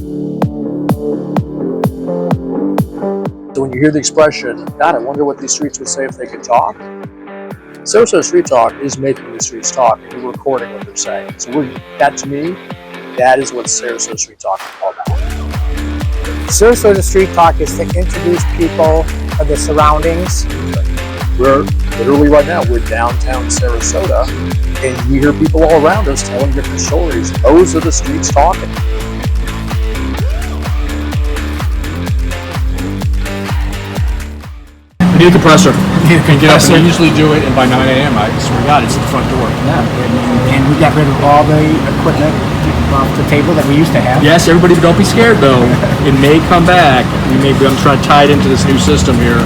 So when you hear the expression, God, I wonder what these streets would say if they could talk, Sarasota Street Talk is making the streets talk, and we're recording what they're saying. So that, to me, that is what Sarasota Street Talk is all about. Sarasota Street Talk is to introduce people of the surroundings. We're literally right now, we're downtown Sarasota, and you hear people all around us telling different stories. Those are the streets talking. I need a compressor. You can get up and usually do it, and by 9 a.m., I swear to God, it's at the front door. Yeah, and we got rid of all the equipment off the table that we used to have. Yes, everybody, don't be scared though. It may come back. I'm trying to tie it into this new system here,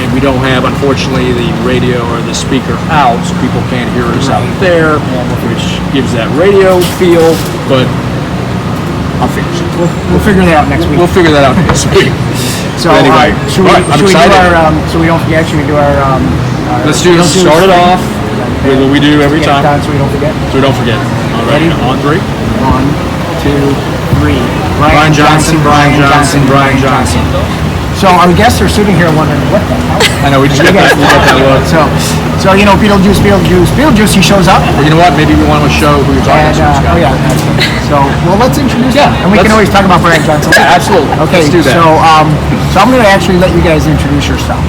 and we don't have, unfortunately, the radio or the speaker out, so people can't hear us out there, which gives that radio feel. But I'll figure it out. We'll figure that out next week. We'll figure that out next week. So anyway, should we do our, so we don't forget, should we do our let's do start it off with what we do every time. So we don't forget. All right, on 3. 1, 2, 3. Brian Johnson. So our guests are sitting here wondering, what the hell? I know, we just got that look. So you know, Beetlejuice, he shows up. Well, you know what, maybe we want to show who you're talking to. Oh yeah, so, well, let's introduce them. And we can always talk about Brian Johnson. Yeah, absolutely. Okay, let's do that. So I'm going to actually let you guys introduce yourselves.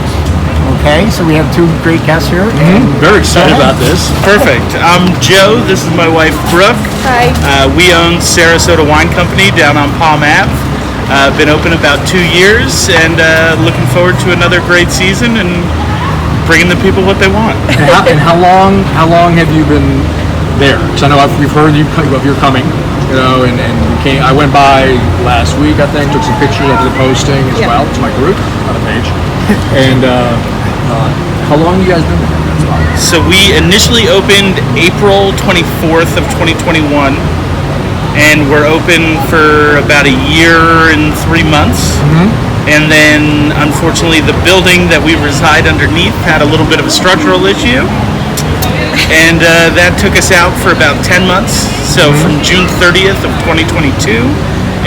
Okay, so we have 2 great guests here. Very excited about this. Perfect. I'm Joe. This is my wife, Brooke. Hi. We own Sarasota Wine Company down on Palm Ave. Been open about 2 years, and looking forward to another great season and bringing the people what they want. And how long have you been there? Because I know we've heard of your coming. You know, and we came. I went by last week, I think, took some pictures of the posting as well to my group on the page. And how long have you guys been there? So we initially opened April 24th of 2021, and we're open for about a year and 3 months. And then, unfortunately, the building that we reside underneath had a little bit of a structural issue. And that took us out for about 10 months. So from June 30th of 2022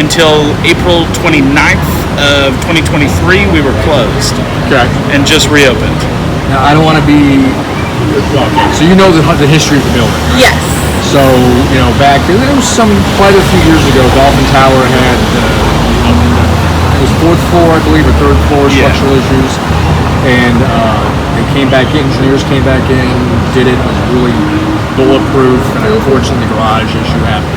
until April 29th of 2023, we were closed. Okay. And just reopened. Now, I don't want to be... So you know the history of the building, right? Yes. So, you know, back there was quite a few years ago, Dolphin Tower had, it was 4th floor, I believe, or 3rd floor structural issues. And they came back in, engineers came back in, did it was really bulletproof, and unfortunately the garage issue happened.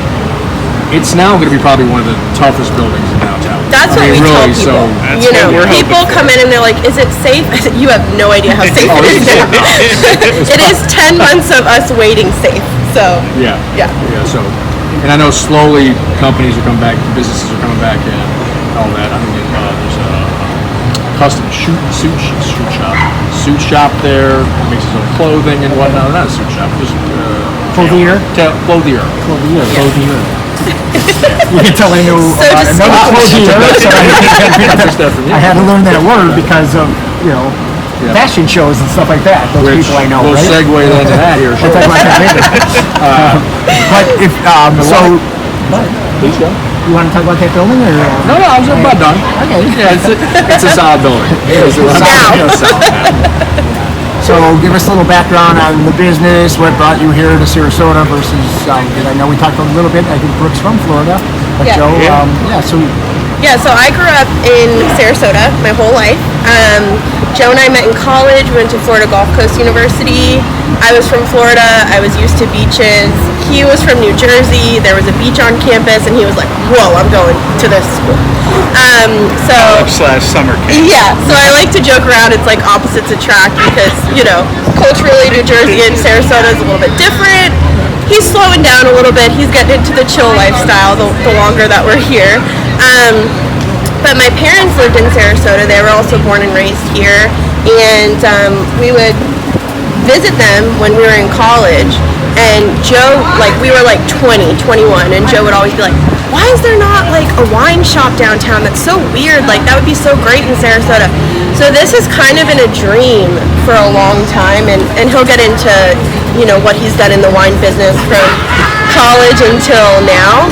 It's now going to be probably one of the toughest buildings in downtown. That's what we tell people. You know, people come in and they're like, is it safe? I said, you have no idea how safe it is. It is 10 months of us waiting safe. So, yeah. So, and I know slowly companies are coming back, businesses are coming back in, all that. I mean, there's a custom suit shop there, makes his own clothing and whatnot. Not a suit shop, just Clothier. You can tell I knew another clothier. I had to learn that word because of, you know, fashion shows and stuff like that. Those people I know, we'll right? Segue into that here. We'll talk about that later. But if, please go. You want to talk about that building, or? No, I was about done. Okay. Yeah, it's a solid building. So give us a little background on the business, what brought you here to Sarasota versus, I know we talked a little bit, I think Brooke's from Florida, but Joe, so I grew up in Sarasota my whole life. Joe and I met in college, we went to Florida Gulf Coast University. I was from Florida, I was used to beaches. He was from New Jersey, there was a beach on campus, and he was like, whoa, I'm going to this school. College/summer camp. Yeah, so I like to joke around, it's like opposites attract because, you know, culturally New Jersey and Sarasota is a little bit different. He's slowing down a little bit, he's getting into the chill lifestyle the longer that we're here. But my parents lived in Sarasota, they were also born and raised here, and we would visit them when we were in college. And Joe, we were 20, 21, and Joe would always be like, why is there not a wine shop downtown? That's so weird, that would be so great in Sarasota. So this has kind of been a dream for a long time, and he'll get into, you know, what he's done in the wine business from college until now.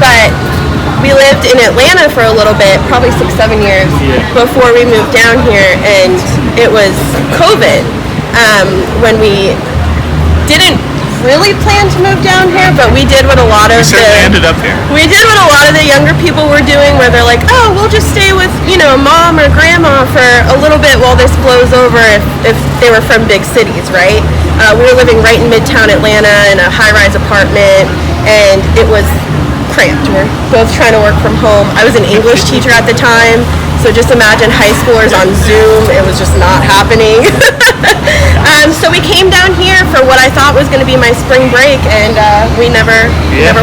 But we lived in Atlanta for a little bit, probably 6-7 years before we moved down here, and it was COVID when we didn't really plan to move down here, but we did what a lot of ended up here. We did what a lot of the younger people were doing, where they're like, oh, we'll just stay with, mom or grandma for a little bit while this blows over, if they were from big cities, right? We were living right in Midtown Atlanta in a high-rise apartment, and it was cramped. We're both trying to work from home. I was an English teacher at the time, so just imagine high schoolers on Zoom. It was just not happening. So we came down here for what I thought was going to be my spring break, and we never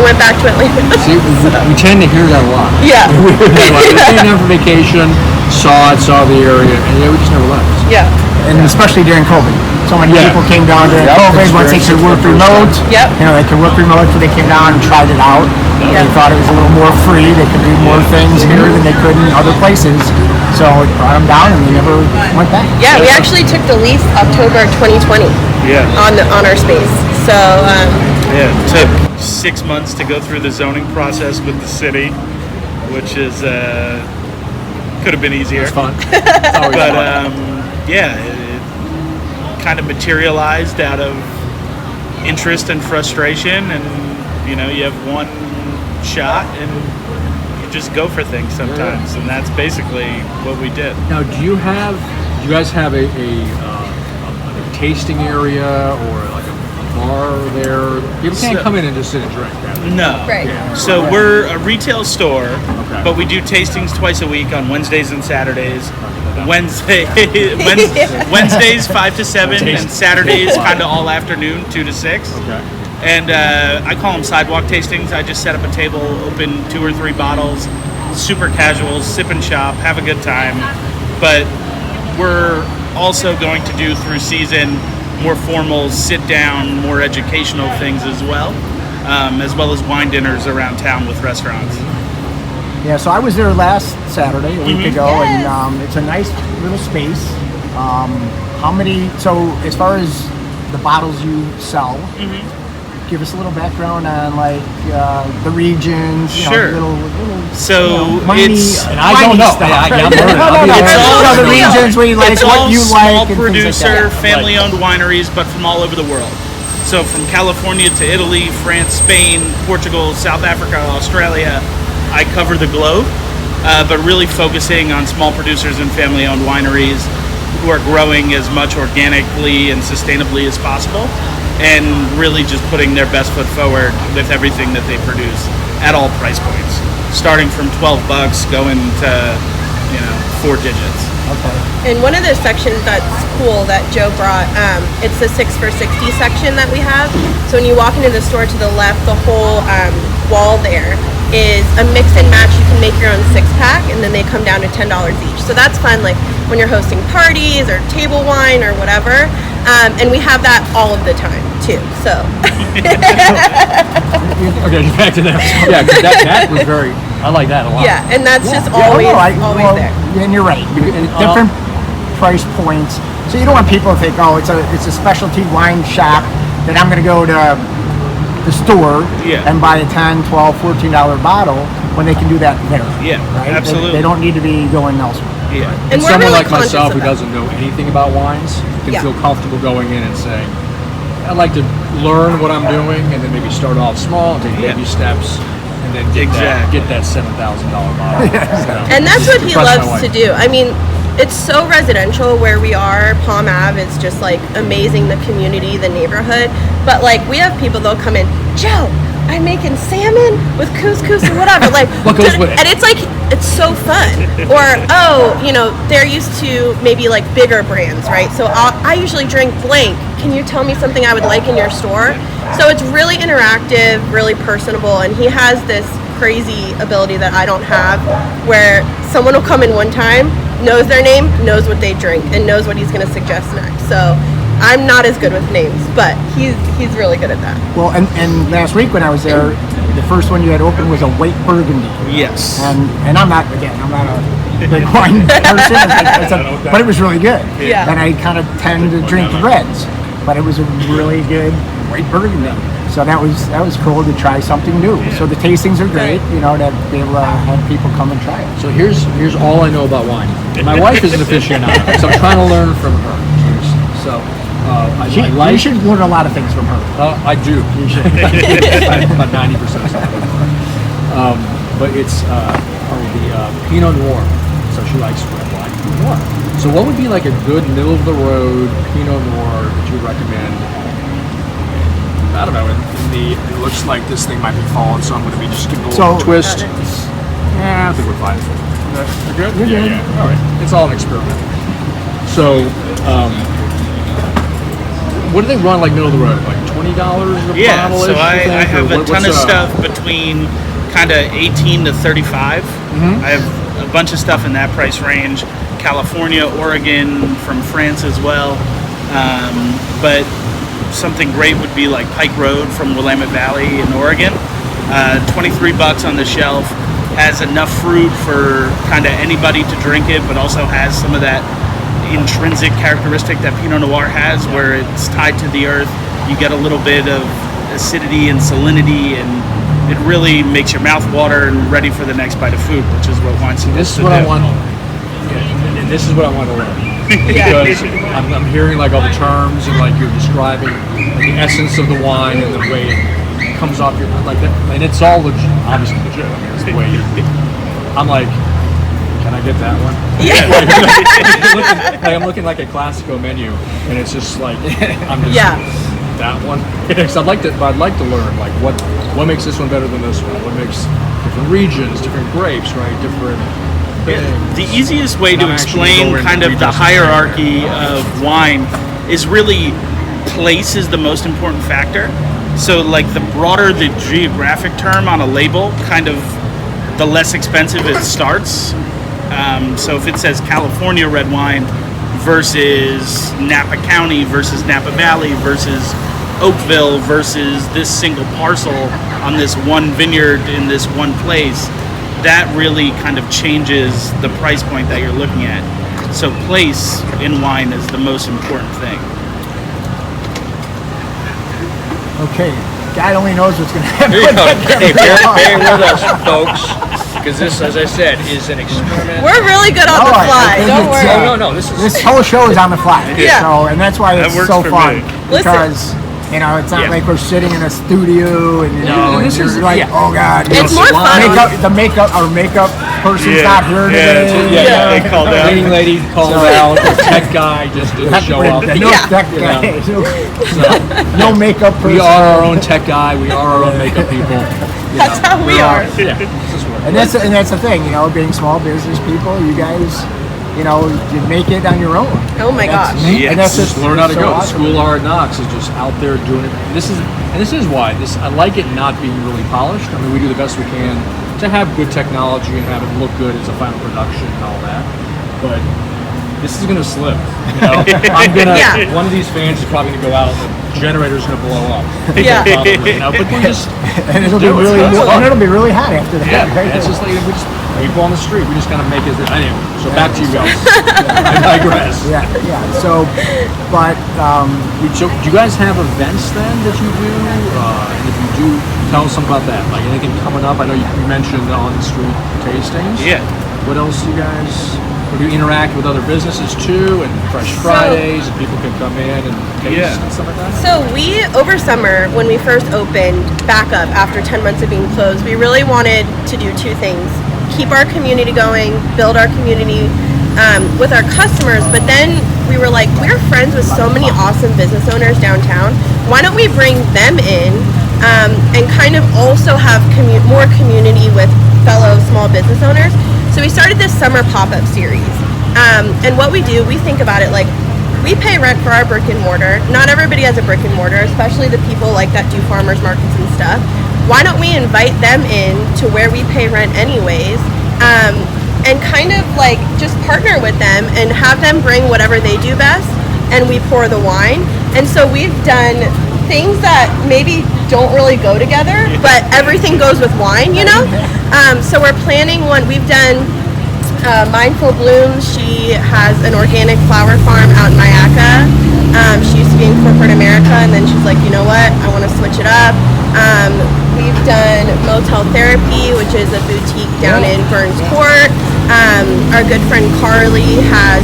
went back to Atlanta. See, we tend to hear that a lot. Yeah. We came down for vacation, saw the area, and we just never left. Yeah. And especially during COVID. So many people came down during COVID once they could work remote. Yep. They could work remote, so they came down and tried it out. Yep. They thought it was a little more free. They could do more things here than they could in other places. So it brought them down, and they never went back. Yeah, we actually took the lease October 2020. Yeah. On our space. So. It took 6 months to go through the zoning process with the city, which is could have been easier. It's fun. But it kind of materialized out of interest and frustration, and you have one shot and you just go for things sometimes, and that's basically what we did. Now, do you guys have a tasting area or like a bar there? People can't come in and just sit and drink, right? No. Right. Yeah. So we're a retail store, but we do tastings twice a week on Wednesdays and Saturdays. Wednesdays 5 to 7, and Saturdays kind of all afternoon 2 to 6. Okay. And I call them sidewalk tastings. I just set up a table, open 2 or 3 bottles, super casual, sip and shop, have a good time. But we're also going to do through season more formal, sit down, more educational things as well as wine dinners around town with restaurants. Yeah, so I was there last Saturday, a week ago, and it's a nice little space. So as far as the bottles you sell, give us a little background on the regions. Sure. Little so it's and I don't know. The regions where you like, it's what all you small like, producer, family-owned wineries, but from all over the world. So from California to Italy, France, Spain, Portugal, South Africa, Australia, I cover the globe, but really focusing on small producers and family-owned wineries who are growing as much organically and sustainably as possible, and really just putting their best foot forward with everything that they produce at all price points, starting from $12 going to 4 digits. Okay. And one of the sections that's cool that Joe brought, it's the 6 for $60 section that we have. So when you walk into the store to the left, the whole wall there is a mix and match. You can make your own 6-pack, and then they come down to $10 each. So that's fun, like when you're hosting parties or table wine or whatever. And we have that all of the time too. So. Okay, back to that. Yeah, 'cause that was very. I like that a lot. Yeah, and that's just always there. And you're right. Different price points. So you don't want people to think, oh, it's a specialty wine shop that I'm going to go to the store and buy a $10, $12, $14 bottle when they can do that there. Yeah, right? absolutely. They don't need to be going elsewhere. Yeah. And we're someone really like myself who conscious of doesn't know anything about wines can Yeah. feel comfortable going in and saying, I'd like to learn what I'm doing, and then maybe start off small and take baby steps, and then get that $7,000 bottle. And that's what he Impress my loves wife. to do. I mean, it's so residential where we are. Palm Ave is just like amazing, the community, the neighborhood. But like we have people, they'll come in, Joe, I'm making salmon with couscous or whatever. Like, What goes with it? And it's like, it's so fun. Or, they're used to maybe like bigger brands, right? So I usually drink blank. Can you tell me something I would like in your store? So it's really interactive, really personable, and he has this crazy ability that I don't have, where someone will come in one time, knows their name, knows what they drink, and knows what he's going to suggest next. So I'm not as good with names, but he's really good at that. Well, and last week when I was there, the first one you had opened was a white burgundy. Yes. And I'm not a big wine person, but it was really good. Yeah. And I kind of tend to drink reds. but it was a really good white Burgundy. So that was cool to try something new. So the tastings are great, you know, to be able to have people come and try it. So here's all I know about wine. My wife is an aficionado, so I'm trying to learn from her. So You should learn a lot of things from her. I do. You should. About 90% of something. But it's the Pinot Noir. So she likes red wine, Pinot Noir. So what would be like a good middle of the road Pinot Noir that you would recommend? I don't know. It looks like this thing might be falling, so I'm going to be just giving a little twist. Yeah, I think we're fine. You're good? Yeah. All right. It's all an experiment. So, what do they run like middle of the road? Like $20 a Yeah, bottle? so I have a ton of stuff between kind of 18 to 35. I have a bunch of stuff in that price range. California, Oregon, from France as well. But something great would be like Pike Road from Willamette Valley in Oregon. $23 on the shelf. Has enough fruit for kind of anybody to drink it, but also has some of that intrinsic characteristic that Pinot Noir has, where it's tied to the earth. You get a little bit of acidity and salinity, and it really makes your mouth water and ready for the next bite of food, which is what wine's supposed to do. I want. Yeah, and this is what I want to learn. Because I'm hearing like all the terms and like you're describing like, the essence of the wine and the way it comes off your like that, and it's all legit, obviously legit. I mean, it's the way I'm like, can I get that one? Yeah. I'm looking like a Classico menu, and it's just like I'm just that one. So I'd like to learn like what makes this one better than this one. What makes different regions, different grapes, right? Different. The easiest way to explain kind of the hierarchy of wine is really place is the most important factor. So like the broader the geographic term on a label, kind of the less expensive it starts. So if it says California red wine versus Napa County versus Napa Valley versus Oakville versus this single parcel on this one vineyard in this one place, that really kind of changes the price point that you're looking at. So place in wine is the most important thing. Okay, God only knows what's going to happen. Hey, bear with us, folks, because this, as I said, is an experiment. We're really good on the fly. Don't worry. No. This whole show is on the fly. Yeah. So, and that's why it's so fun. Listen. Because, you know, it's not like we're sitting in a studio and, you know, and this you're is like, oh God. It's more fun. Our makeup person's not here today. They called out. Cleaning lady called out. The tech guy just didn't show up. No tech guy. No makeup person. We are our own tech guy. We are our own makeup people. That's how we are. Yeah. And that's the thing, you know, being small business people, you guys, you know, you make it on your own. Oh my gosh. And that's just learn how to so go. awesome. School Hard Knocks is just out there doing it. This is why I like it not being really polished. I mean, we do the best we can to have good technology and have it look good as a final production and all that. But this is gonna slip. You know, I'm gonna. One of these fans is probably gonna go out. The generator's gonna blow up. Yeah. Probably, you know, but we just and it'll be really hot after that. Yeah. Right? It's just like we just people on the street. We just kind of make it. Anyway, so back to you guys. I digress. Yeah. So, but So do you guys have events then that you do? And if you do, tell us something about that. Like anything coming up? I know you mentioned on the street tastings. Yeah. What else do you guys? Or do you interact with other businesses too, and Fresh Fridays, and people can come in and taste and stuff like that? So we, over summer, when we first opened back up after 10 months of being closed, we really wanted to do two things. Keep our community going, build our community with our customers, but then we were like, we're friends with so many awesome business owners downtown. Why don't we bring them in and kind of also have more community with fellow small business owners? So we started this summer pop-up series. And what we do, we think about it like, we pay rent for our brick and mortar. Not everybody has a brick and mortar, especially the people like that do farmers markets and stuff. Why don't we invite them in to where we pay rent anyways, and kind of like just partner with them and have them bring whatever they do best, and we pour the wine. And so we've done things that maybe don't really go together, but everything goes with wine, you know? So we're planning one. We've done Mindful Blooms. She has an organic flower farm out in Mayaca. She used to be in corporate America, and then she's like, you know what, I want to switch it up. We've done Motel Therapy, which is a boutique down in Burns Court. Our good friend Carly has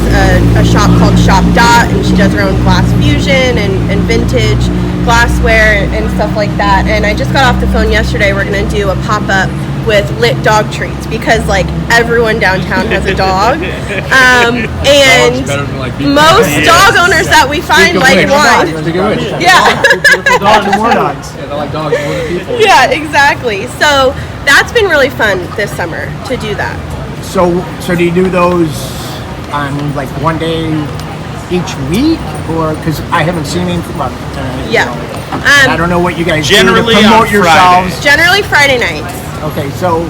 a shop called Shoppe, and she does her own glass fusion and vintage glassware and stuff like that. And I just got off the phone yesterday. We're going to do a pop-up with lit dog treats because like everyone downtown has a dog, and most dog owners that we find like wine. Yeah. Dogs and more dogs. Yeah, they like dogs more than people. Yeah, exactly. So that's been really fun this summer to do that. So do you do those on like one day each week, or because I haven't seen anything about it? Yeah. I don't know what you guys generally do to promote on yourselves. Friday. Generally Friday nights. Okay, so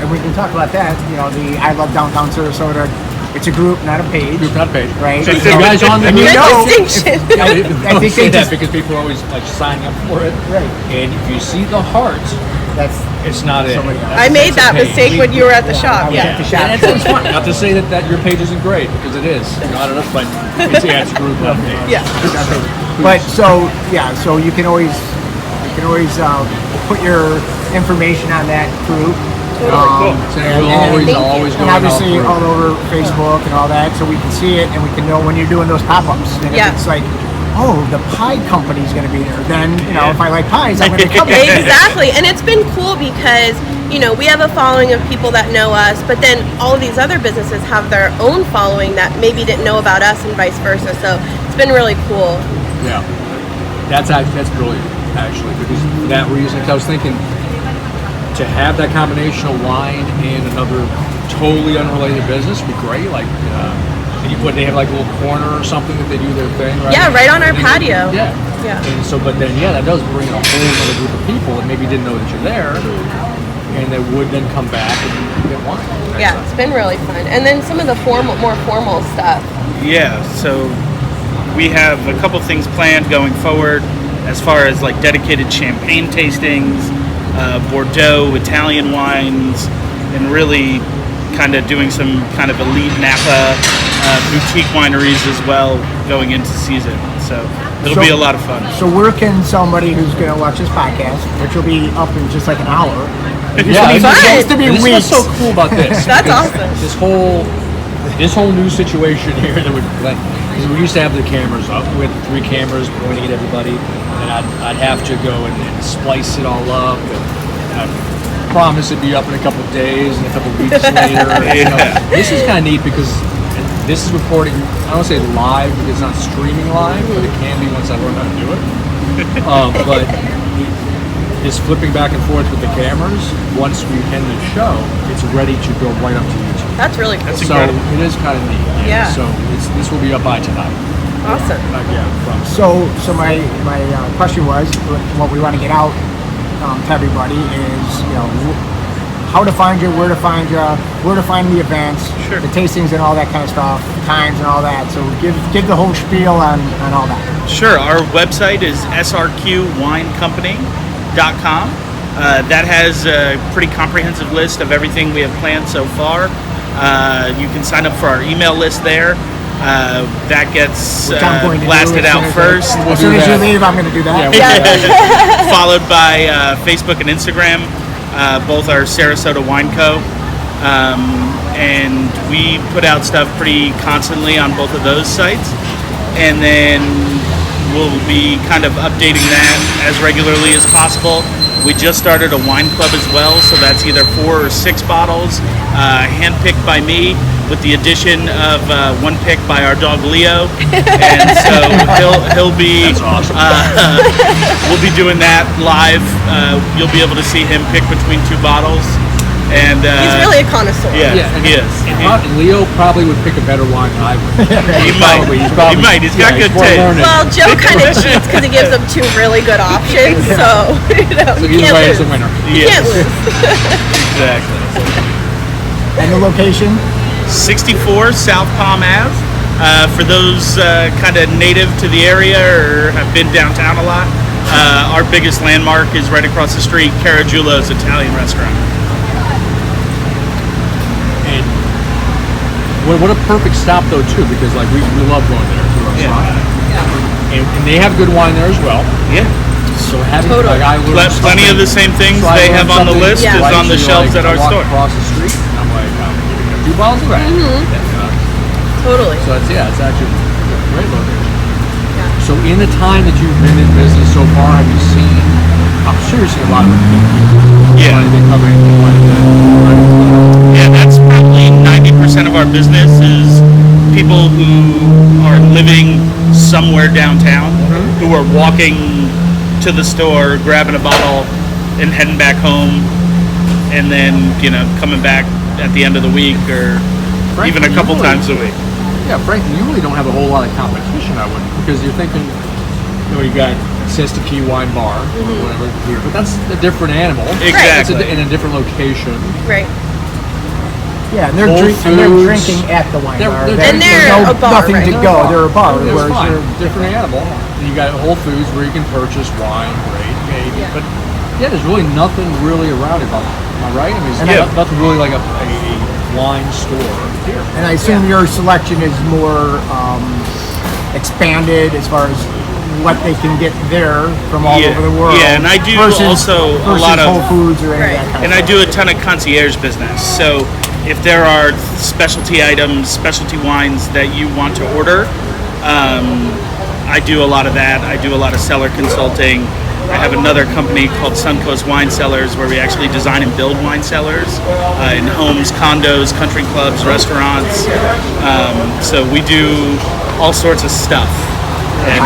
and we can talk about that. You know, the I Love Downtown Sarasota. It's a group, not a page. Group, not page. Right. So you guys on the And you Good know, distinction. I think they say that just because people are always like signing up for it. right. And if you see the heart, That's it's not it. somebody else. I made that That's a page. mistake when you were at the I shop. was Yeah. at the shop. And it's fun. Not to say that your page isn't great, because it is. You know, I don't know, but it's a group update. Yeah. But so you can always put your information on that group. So we'll always go and obviously all all over Facebook and all that, so we can see it and we can know when you're doing those pop-ups. And Yeah. if it's like, oh, the pie company's going to be there, then if I like pies, I'm going to come there. Exactly. And it's been cool because, we have a following of people that know us, but then all of these other businesses have their own following that maybe didn't know about us and vice versa. So it's been really cool. Yeah, that's brilliant, actually, because for that reason, 'cause I was thinking to have that combination of wine and another totally unrelated business would be great. Like, they have like a little corner or something that they do their thing, right? Yeah, right on our And patio. Yeah. Yeah. And so, but then, that does bring in a whole other group of people that maybe didn't know that you're there, and they would then come back and get wine. Yeah, it's been really fun. And then some of the more formal stuff. Yeah, so we have a couple things planned going forward as far as like dedicated champagne tastings, Bordeaux, Italian wines, and really kind of doing some kind of elite Napa boutique wineries as well going into season. So it'll be a lot of fun. So where can somebody who's going to watch this podcast, which will be up in just like an hour, it Yeah, used to be this is weeks. what's so cool about this. That's because awesome. This whole new situation here that we used to have the cameras up. We had 3 cameras pointing at everybody, and I'd have to go and splice it all up. And I promise it'd be up in a couple of days and a couple of weeks later. This is kind of neat because this is recording. I don't want to say live because it's not streaming live, but it can be once I learn how to do it. But this flipping back and forth with the cameras, once we end the show, it's ready to go right up to YouTube. That's really cool. That's So incredible. it is kind of neat. Yeah. So this will be up by tonight. Awesome. So my question was, what we want to get out to everybody is, how to find you, where to find you, where to find the events, Sure. the tastings and all that kind of stuff, times and all that. So give the whole spiel on all that. Sure. Our website is srqwinecompany.com. That has a pretty comprehensive list of everything we have planned so far. You can sign up for our email list there. That gets Which I'm going to do blasted as out soon as first, As soon as you leave, I'm going to do that. followed by Facebook and Instagram. Both are Sarasota Wine Co. And we put out stuff pretty constantly on both of those sites. And then we'll be kind of updating that as regularly as possible. We just started a wine club as well, so that's either 4 or 6 bottles, handpicked by me, with the addition of one pick by our dog Leo, and so he'll be. That's awesome. We'll be doing that live. You'll be able to see him pick between 2 bottles, and He's really a connoisseur. yeah, he is. And Leo probably would pick a better wine than I would. He might. He might. He's got good more taste. learned. Well, Joe kind of cheats because he gives them 2 really good options, so So you either can't way, lose. it's a winner. You can't lose. Exactly. And the location? 64 South Palm Ave. For those kind of native to the area or have been downtown a lot, our biggest landmark is right across the street, Caragiulo's Italian restaurant. And what a perfect stop though too, because like we love going there to our stop. And they have good wine there as well. Yeah. So having Totally. like I learned Plenty of the same things so they have on the list is on the shelves at our walk store. across the street, and I'm like, I'm giving a few bottles of that. Totally. So it's actually a great location. So in the time that you've been in business so far, have you seen? I'm sure you've seen a lot of people. Yeah. Yeah, that's probably 90% of our business is people who are living somewhere downtown, who are walking to the store, grabbing a bottle, and heading back home, and then coming back at the end of the week or even a couple times a week. Yeah, frankly, you really don't have a whole lot of competition, I wouldn't, because you're thinking, you got Siesta Key Wine Bar or whatever here, but that's a different animal. Exactly. It's in a different location. Right. Yeah, and they're drinking at the wine bar. And they're a bar, nothing right? to go. They're a bar. Whereas you're a different animal. You got Whole Foods where you can purchase wine, great, maybe, but there's really nothing really around it. Am I right? I mean, it's nothing really like a wine store here. And I assume your selection is more expanded as far as what they can get there from all over the world. Yeah, and I do also a lot of Whole Foods or any of that kind and of I stuff. do a ton of concierge business. So if there are specialty items, specialty wines that you want to order, I do a lot of that. I do a lot of seller consulting. I have another company called Suncoast Wine Cellars where we actually design and build wine cellars in homes, condos, country clubs, restaurants. So we do all sorts of stuff, and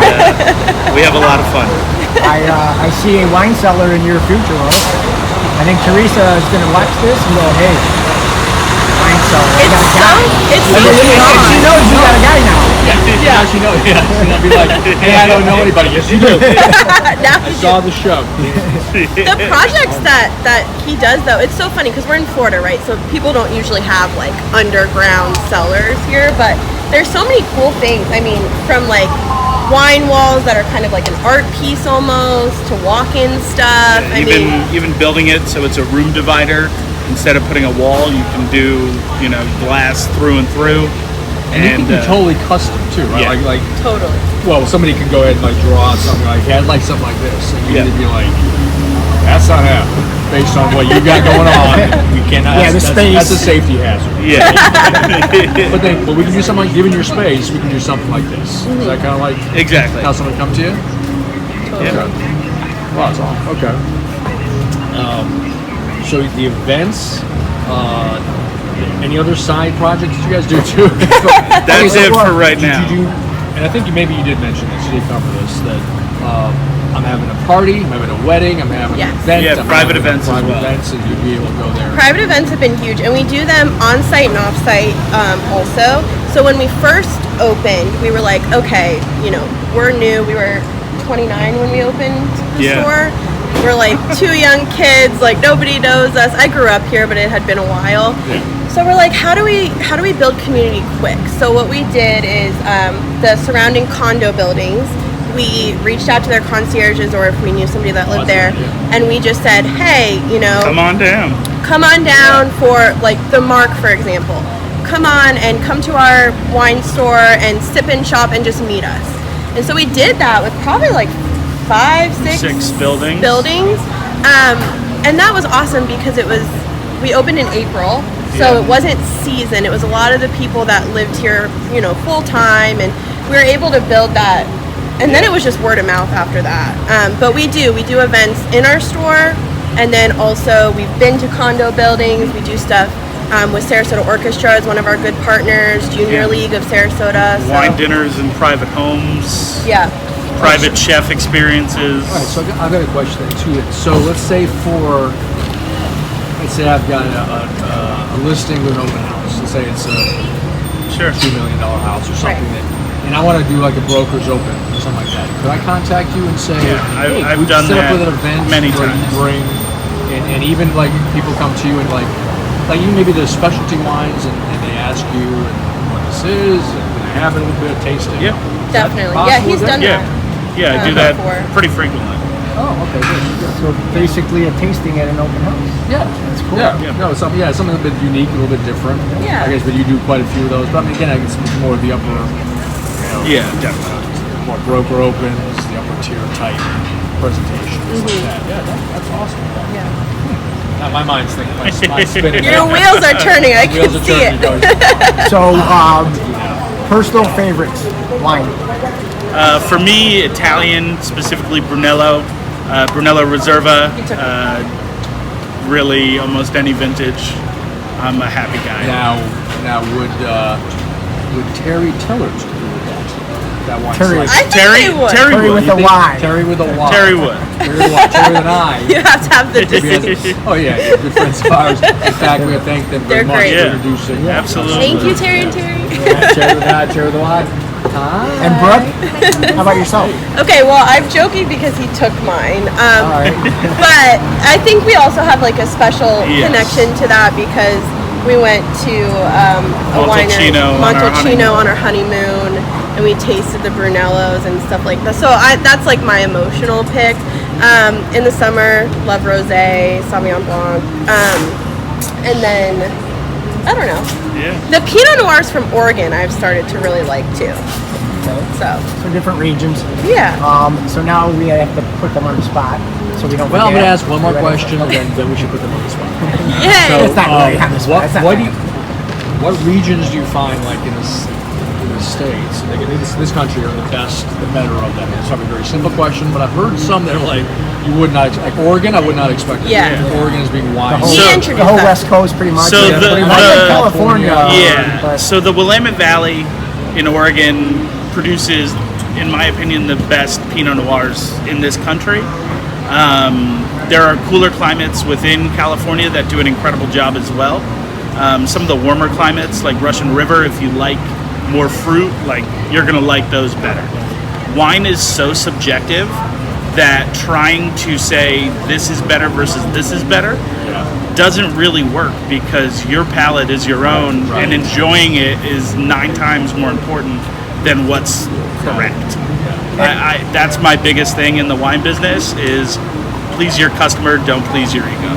we have a lot of fun. I see a wine cellar in your future, Will. I think Teresa is going to watch this and go, hey, wine cellar. It's so She knows you got a guy now. Yeah, she knows. Yeah, she'll be like, hey, I don't know anybody. Yes, you do. now I saw the show. the projects that he does though, it's so funny because we're in Florida, right? So people don't usually have like underground cellars here, but there's so many cool things. I mean, from like wine walls that are kind of like an art piece almost to walk-in stuff. Even building it so it's a room divider. Instead of putting a wall, you can do glass through and through. And it can be totally custom too, right? Yeah. Like totally. Well, somebody can go ahead and like draw out something like, I'd like something like this, and you can be like, that's not happening. Based on what you got going on, we cannot. Yeah, the space. That's a safety hazard. Yeah. but we can do something like, given your space, we can do something like this. Is that kind of like exactly how someone come to you? Totally. Yeah. Well, that's all. Okay. So the events. Any other side projects that you guys do too? That's it for right now. And I think maybe you did mention this, you did cover this, that I'm having a party, I'm having a wedding, I'm having an event. Yeah, private events as well. Events, and you'd be able to go there. Private events have been huge, and we do them on-site and off-site also. So when we first opened, we were like, okay, we're new. We were 29 when we opened the store. We're like two young kids, like nobody knows us. I grew up here, but it had been a while. Yeah. So we're like, how do we build community quick? So what we did is the surrounding condo buildings, we reached out to their concierges or if we knew somebody that lived there, and we just said, hey, come on down for like the Mark, for example. Come on and come to our wine store and sip and shop and just meet us. And so we did that with probably like 6 buildings. And that was awesome because we opened in April. So it wasn't season. It was a lot of the people that lived here, full time, and we were able to build that. And then it was just word of mouth after that. But we do events in our store, and then also we've been to condo buildings. We do stuff with Sarasota Orchestra as one of our good partners, Junior League of Sarasota. Wine dinners in private homes. Yeah. Private chef experiences. All right, so I've got a question too. So let's say I've got a listing with an open house. Let's say it's a $2 million house or something, and I want to do like a broker's open or something like that. Could I contact you and say, hey, I've done set that up with an event many where times. you bring, and even like people come to you and like even maybe the specialty wines and they ask you what this is, and can I have a little bit of tasting? Yeah, definitely. Yeah, he's done that. Yeah, I do that before. pretty frequently. Oh, okay, good. So basically a tasting at an open house. Yeah, That's cool. Yeah, no, something a bit unique, a little bit different. Yeah. I guess, but you do quite a few of those. But I mean, again, I guess it's more of the upper, Yeah, definitely. more broker opens, the upper tier type presentations like that. Yeah, that's awesome. Yeah. Now my mind's thinking, mine's spinning. Your wheels are turning. I can Wheels are see turning. it. So, personal favorites, wine. For me, Italian, specifically Brunello, Brunello Reserva, really almost any vintage. I'm a happy guy. Now would Terry Tillers do that wine? Terry. selection? I think Terry, they would. Terry Terry would. with a Y. Terry with a Y. Terry would. Terry with a Y. Terry with an I. You have to have the Oh yeah, good friends of ours. In fact, we thank them very They're much great. for Yeah. introducing. Absolutely. Thank you, Terry and Terry. Terry with an I, Terry with a Y. And Brooke, how about yourself? Okay, well, I'm joking because he took mine. All right. But I think we also have like a special Yes. connection to that because we went to a winery, Montalcino on our honeymoon, and we tasted the Brunellos and stuff like that. So that's like my emotional pick. In the summer, love rosé, Sauvignon Blanc, and then I don't know. Yeah. The Pinot Noirs from Oregon, I've started to really like too. Okay. So So different regions. yeah. So now we have to put them on the spot, so we don't. Well, I'm forget. gonna ask one more Ready? question, then we should put them on the spot. Yay. It's not really on the spot. It's not What bad. what regions do you find like in the states, like in this country, are the best, the better of them? It's probably a very simple question, but I've heard some that are like you would not like Oregon. I would not expect. Yeah. Oregon is being wise. He So- introduced The whole that. West Coast, pretty much. So the- And I like the- California. Yeah. but- So the Willamette Valley in Oregon produces, in my opinion, the best Pinot Noirs in this country. There are cooler climates within California that do an incredible job as well. Some of the warmer climates, like Russian River, if you like more fruit, like you're gonna like those better. Wine is so subjective that trying to say this is better versus this is better doesn't really work because your palate is your own and enjoying it is 9 times more important than what's correct. That's my biggest thing in the wine business is please your customer, don't please your ego.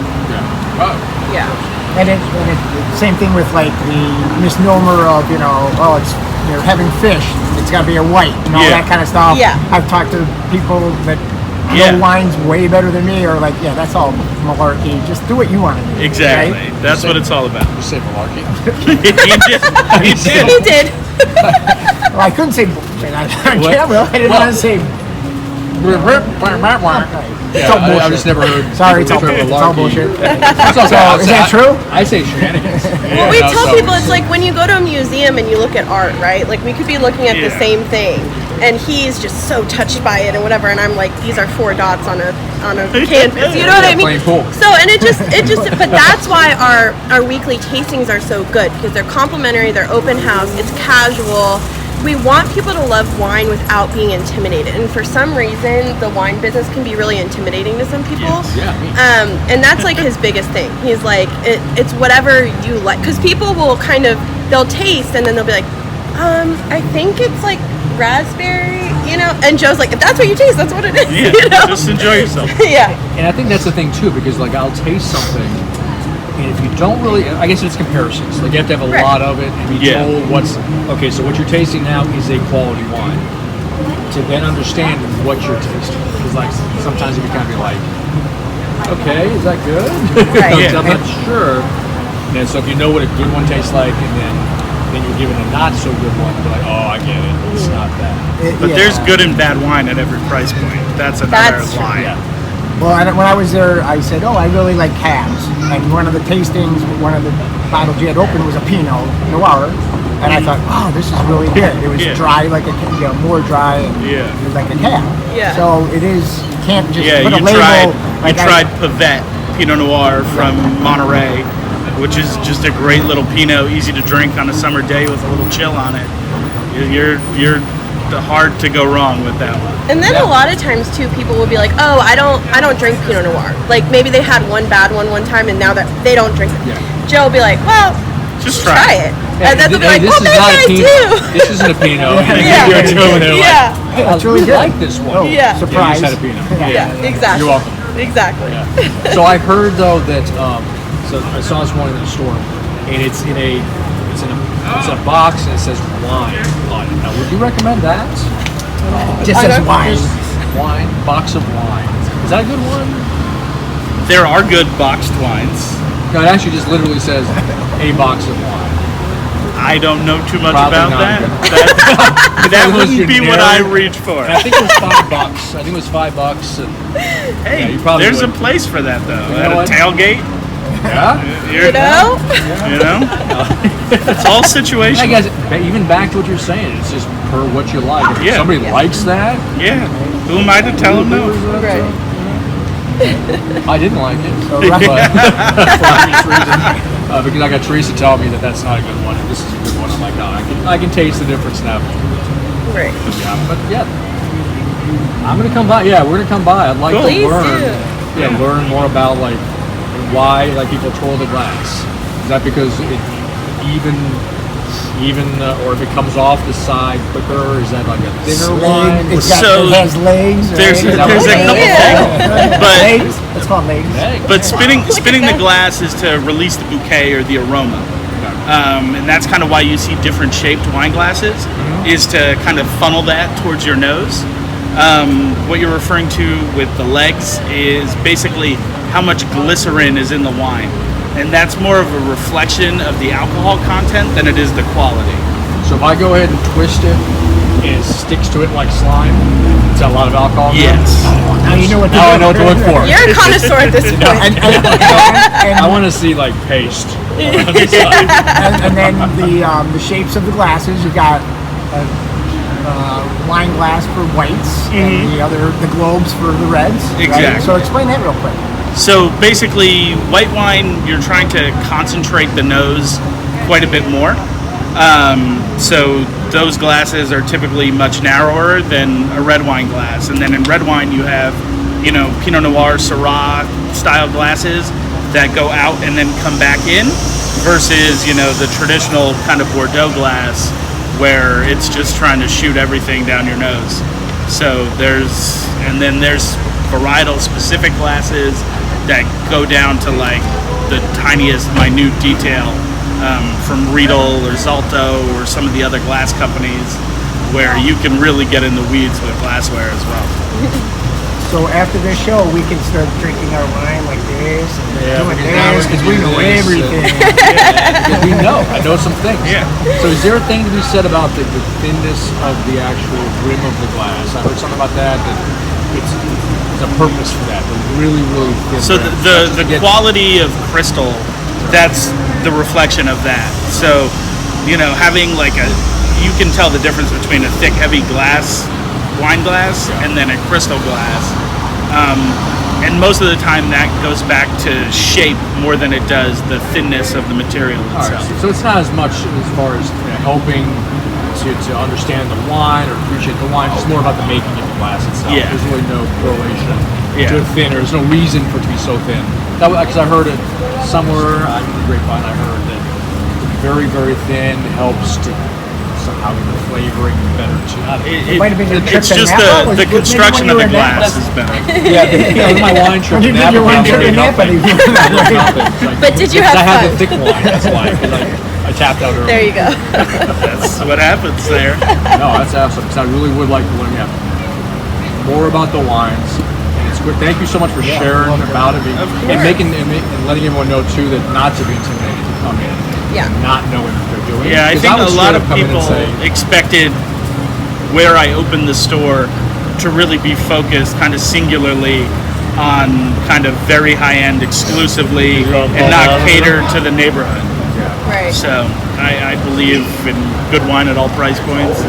Yeah. And it same thing with like the misnomer of it's you're having fish, it's got to be a white and all Yeah. that kind of stuff. Yeah. I've talked to people that Yeah. know wines way better than me, or like, yeah, that's all malarkey. Just do what you want to do. Exactly. right? That's what it's all about. You say malarkey. He did. He did. He did. Well, I couldn't say bullshit on camera. I didn't want to say. It's all bullshit. I've just never heard. Sorry, it's all, people it's term all malarkey. bullshit. It's okay. So, is that true? I say shenanigans. Well, we tell people it's like when you go to a museum and you look at art, right? Like we could be looking at the Yeah. same thing, and he's just so touched by it and whatever, and I'm like, these are 4 dots on a canvas. You know what I mean? Plain cool. So, and it just, but that's why our weekly tastings are so good because they're complimentary, they're open house, it's casual. We want people to love wine without being intimidated, and for some reason, the wine business can be really intimidating to some people. Yeah. And that's like his biggest thing. He's like, it's whatever you like, because people will they'll taste and then they'll be like, I think it's like raspberry, And Joe's like, if that's what you taste, that's what it is. Yeah, just enjoy yourself. Yeah. And I think that's the thing too, because like I'll taste something, and if you don't really, I guess it's comparisons. Like you have to have a Right. lot of it and be told so what you're tasting now is a quality wine. To then understand what you're tasting, because like sometimes you can kind of be like, okay, is that good? Right. You know, I'm not sure. And so if you know what a good one tastes like, and then you're given a not so good one, you're like, oh, I get it. It's not that. But there's good and bad wine at every price point. That's another That's true. line. Yeah. Well, when I was there, I said, I really like cabs. And one of the tastings, one of the bottles you had opened was a Pinot Noir. And I thought, this is really good. It was Yeah. dry, like more dry. And Yeah. it was like a cab. Yeah. So it is, you can't just Yeah, put a you label. tried Pavette Pinot Noir from Monterey, which is just a great little Pinot, easy to drink on a summer day with a little chill on it. You're hard to go wrong with that one. And then a lot of times too, people will be like, "Oh, I don't drink Pinot Noir." Like maybe they had one bad one time, and now that they don't drink it. Yeah. Joe will be like, "Well, Just try it. And then they'll be like, this well, is maybe not a I Pinot. do. This isn't a Pinot. And they Yeah. give you a two, and they're like, Yeah. hey, That's I really really good. like this one. Yeah. Surprise. Yeah, you just had a Pinot. Yeah, exactly. You're welcome. Exactly. Yeah. So I heard though that so I saw this one in the store, and it's in a box and it says wine on it. Now, would you recommend that? Just says wine. Wine, box of wine. Is that a good one? There are good boxed wines. No, it actually just literally says a box of wine. I don't know too much Probably about not that. good. That was wouldn't be what generic. I reach for. And I think it was $5. I think it was $5. And Hey, yeah, you probably there's would. a place for that though. You At know a what? tailgate, yeah. You know? You know, it's all I situational. guess even back to what you're saying, it's just per what you like. If Yeah. somebody likes that, Yeah. Who am I to tell them no? Right. I didn't like it. right. But for obvious reason, because I got Teresa telling me that that's not a good one, and this is a good one. I'm like, oh, I can taste the difference now. Right. But yeah, I'm gonna come by. Yeah, we're gonna come by. I'd like Cool. to Please learn. do. Yeah, learn more about like why like people twirl the glass. Is that because it even or if it comes off the side quicker? Is that like a thinner wine? It So, has legs. There's right? a couple Yeah. things, but legs. It's called legs. Egg. but spinning the glass is to release the bouquet or the aroma. And that's kind of why you see different shaped wine glasses, is to kind of funnel that towards your nose. What you're referring to with the legs is basically how much glycerin is in the wine. And that's more of a reflection of the alcohol content than it is the quality. So if I go ahead and twist it and it sticks to it like slime, is that a lot of alcohol? in there? Yes. Now you know what to Now I do. know what to look for. You're a connoisseur at this point. I want to see like paste. And then the shapes of the glasses. You got a wine glass for whites, and the globes for the reds. Right? Exactly. So explain that real quick. So basically, white wine, you're trying to concentrate the nose quite a bit more. So those glasses are typically much narrower than a red wine glass. And then in red wine, you have, Pinot Noir, Syrah style glasses that go out and then come back in versus, the traditional kind of Bordeaux glass where it's just trying to shoot everything down your nose. So there's varietal specific glasses that go down to like the tiniest minute detail, from Riedel or Zalto or some of the other glass companies, where you can really get in the weeds with glassware as well. So after this show, we can start drinking our wine like this and doing because now this we can because we do know this, everything. Because we know. I know some things. Yeah. So is there a thing to be said about the thinness of the actual rim of the glass? I heard something about that. It's a purpose for that. The really, really thin. So rim. the quality of crystal, that's the reflection of that. So, having like you can tell the difference between a thick, heavy wine glass and then a crystal glass. And most of the time that goes back to shape more than it does the thinness of the material All right, itself. so it's not as much as far as helping to understand the wine or appreciate the wine. It's more about the making of the glass itself. Yeah. There's really no correlation Yeah. to it thin. There's no reason for it to be so thin. Because I heard it somewhere, in the grapevine, I heard that very, very thin helps to somehow get the flavoring better too. It might have been your It's trip to just Napa. the Maybe construction when of you the were in Napa. glass is better. Yeah, my wine trip When you in did your wine Napa, trip in Napa, nothing. you were Nothing. It's like- But did you because have I had fun? the thick wine, that's why. Because I tapped out early. There you go. That's what happens there. No, that's awesome. Because I really would like to learn more about the wines. And it's good. Thank you so much for sharing about it Of and course. making and letting everyone know too that not to be intimidated to come in. Yeah. And not knowing what they're doing. Yeah, I 'Cause think would a lot straight of up come in and people say, expected where I opened the store to really be focused kind of singularly on kind of very high-end exclusively and not cater to the neighborhood. Right. So I believe in good wine at all price points.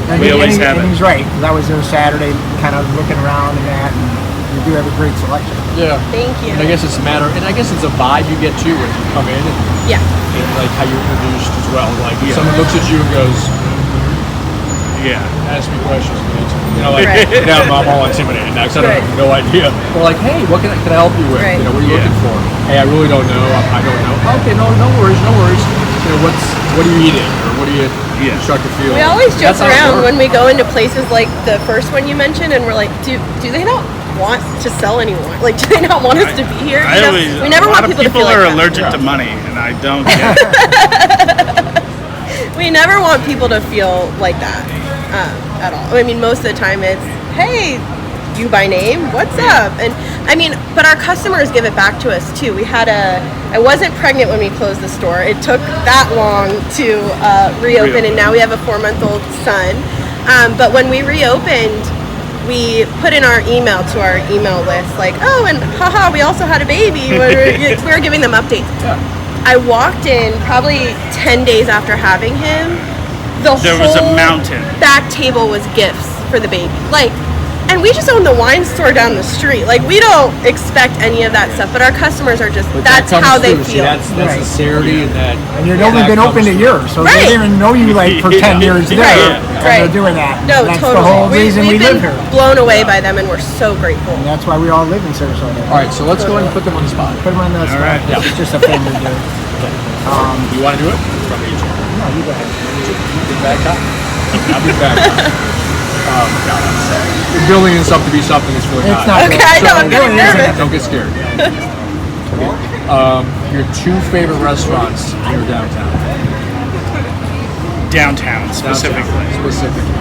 And We always have and it. he's right, because I was there Saturday kind of looking around and that, and you do have a great selection. yeah. Thank you. And I guess it's a matter, and I guess it's a vibe you get too when you come in, Yeah. and like how you're introduced as well. Like if someone looks at you and goes, Yeah. ask me questions, like Right. now I'm all intimidated now because I Right. have no idea. Or like, hey, what can I help you with? Right. What are you Yeah. looking for? Hey, I really don't know. I don't know. Okay, no worries. what are you eating or what do you start to feel? We always joke That's how it around works. when we go into places like the first one you mentioned, and we're like, do they not want to sell anymore? Like, do they not want us to be here? We never want people to feel like are that. allergic to money, and I don't get it. We never want people to feel like that at all. I mean, most of the time it's, hey, you by name, what's up? And I mean, but our customers give it back to us too. I wasn't pregnant when we closed the store. It took that long to reopen, and now we have a 4-month-old son. But when we reopened, we put in our email to our email list, like, oh, and haha, we also had a baby. We were giving them updates. Yeah. I walked in probably 10 days after having him. There was a mountain. Back table was gifts for the baby. Like, and we just own the wine store down the street. Like, we don't expect any of that stuff, but our customers are just, that's how they feel. That's sincerity and that. And you've only been open a year, so they didn't even know you like for 10 years there. Right. They're doing that. No, that's totally. the whole reason we live been here. blown away by them, and we're so grateful. And that's why we all live in Sarasota. All right, so let's go ahead and put them on the spot. Put them on the spot. right. Yeah. It's just a thing we do. Do you want to do it? Probably each. No, you go ahead. Big bad cop? I'll be bad cop. You're building this up to be something that's really It's not. not. Okay, I know, I'm getting nervous. Don't get scared. Your 2 favorite restaurants here downtown. Downtown, specifically. Specifically.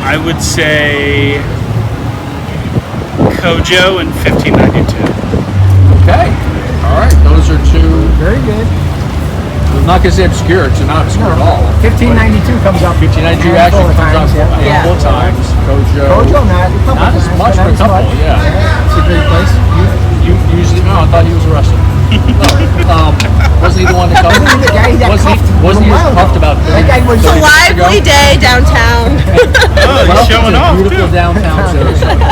I would say Kojo and 1592. Okay. All right. Those are 2. Very good. I'm not going to say obscure. It's not obscure at all. 1592 comes up. 1592 actually comes up a Yeah. handful of times. Kojo. Kojo, Not as much, but a couple. Yeah. It's a great place. You usually. No, I thought he was arrested. No. Wasn't he the one that covered? The guy that Wasn't he cuffed puffed about that guy was It's a lively day downtown. Oh, he's showing off, Beautiful too. downtown Sarasota.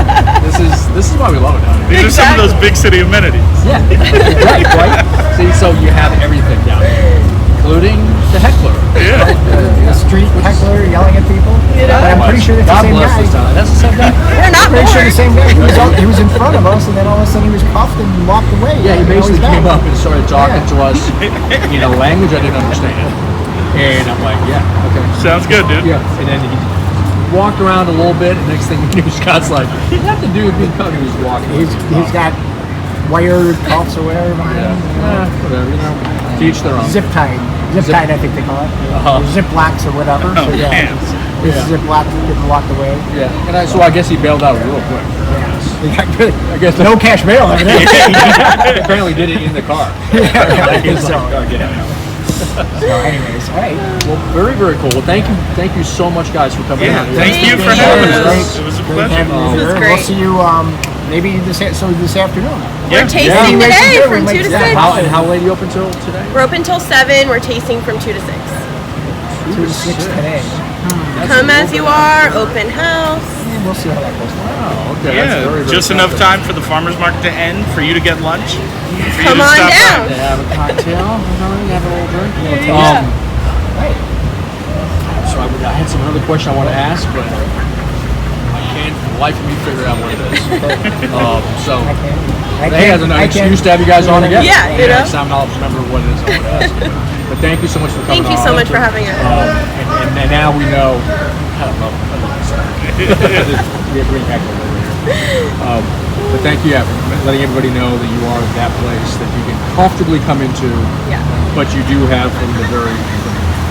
This is why we love it down here. These are some of those big city amenities. Yeah. right. See, so you have everything down here, including the heckler. Yeah. the street heckler yelling at people. But I'm pretty sure that's God the same bless guy. this town. That's the same guy. We're not I'm pretty sure bored. the same guy. He was in front of us, and then all of a sudden he was cuffed and walked away. Yeah, he You know, basically he's back. came up and started talking Yeah. to us in a language I didn't understand. And I'm like, yeah, okay. Sounds good, dude. Yeah. And then he walked around a little bit, and next thing we knew, Scott's like, you have to do with being covered. He was walking. He's got wired cuffs or whatever behind him. Whatever, to each their own. Zip tied, I think they call it. Uh-huh. Or zip locks or whatever. Oh, so yeah, man. this zip lock getting locked away. Yeah. And so I guess he bailed out real quick. He got good. I guess no cash bail. Evidently. He apparently did it in the car. I He was guess so. like, oh, get out. So, anyways, all right. Well, very, very cool. Well, thank you so much, guys, for coming Yeah, out. thank you for Thank having you. us. It was a Great pleasure. having you This here. was We'll great. see you maybe this afternoon. Yeah. We're tasting Yeah. today Yeah. from 2 to 6. How late are you open till today? We're open till 7. We're tasting from 2 to 6. 2 to 6 today. Come as you are. Open house. And we'll see how that goes. Oh, okay. That's Yeah, very, very just enough positive. time for the farmer's market to end, for you to get lunch. For you Come to on stop by. down. To have a cocktail, have a little drink. Yeah. Right. So I had some other question I want to ask, but I can't for the life of me figure out what it is. So hey, as an excuse to have you guys on again. Yeah, you know. So I'll remember what it is I want to ask. But thank you so much for coming Thank you so on. much for having us. And now we know. I don't know. We bring heckler over here. But thank you for letting everybody know that you are that place that you can comfortably come into. Yeah. But you do have from the very,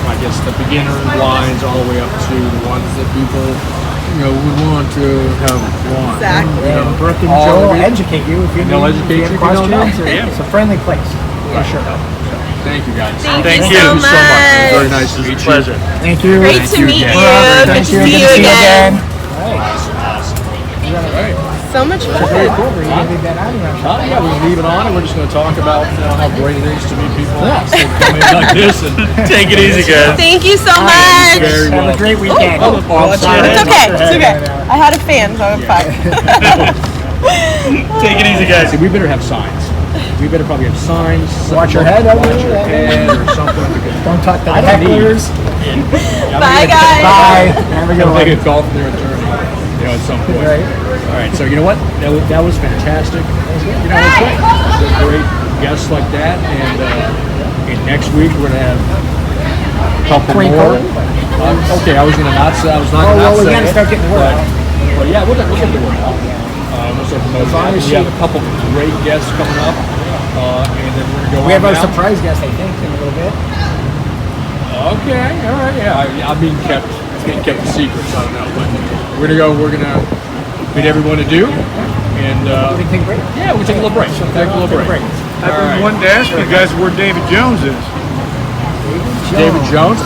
I guess, the beginner wines all the way up to the ones that people, would want to have wine. Exactly. And Brooke and all Joe of will it. educate you if you They'll need educate if you you have if you don't questions. know. Yeah. It's a friendly place, for sure. Thank you, guys. Thank you so It was so much. It was very much. nice to meet you. Pleasure. Thank you. Great Thank to you meet again. you. Good Thank to you. see Good you again. All right. So much fun. Very cool. We're gonna leave that out of here. Yeah, we leave it on, and we're just going to talk about how great it is to meet people come in like this. And Take it easy, guys. Thank you so much. very Have well. a great weekend. Sorry. It's okay. It's okay. I had a fan, so I'm fine. Take it easy, guys. See, we better have signs. We better probably have signs. Watch your head over Watch your there. head or something. Because Don't talk to the I don't need- hecklers. Bye, guys. Bye. Have a good I'm one. taking a call from their attorney, at some point. Right. All right, so you know what? That was fantastic. It was great. Great guests like that, and next week we're gonna have a couple more. Twinkle. Okay, I was not Oh, gonna well, we say gotta it, start getting the word out. but yeah, we'll get the word out. We'll start promoting long that. as We have a couple great guests coming up, and then we're gonna go. We have on our now. surprise guest, I think, in a little bit. Okay, all right, yeah. I'm being kept. It's being kept a secret, so I don't know. But we're gonna go. We're gonna meet everyone to do, and We take a break. yeah, we'll take a little break. Take a little break. I've been wanting to ask you guys where David Jones is. David Jones.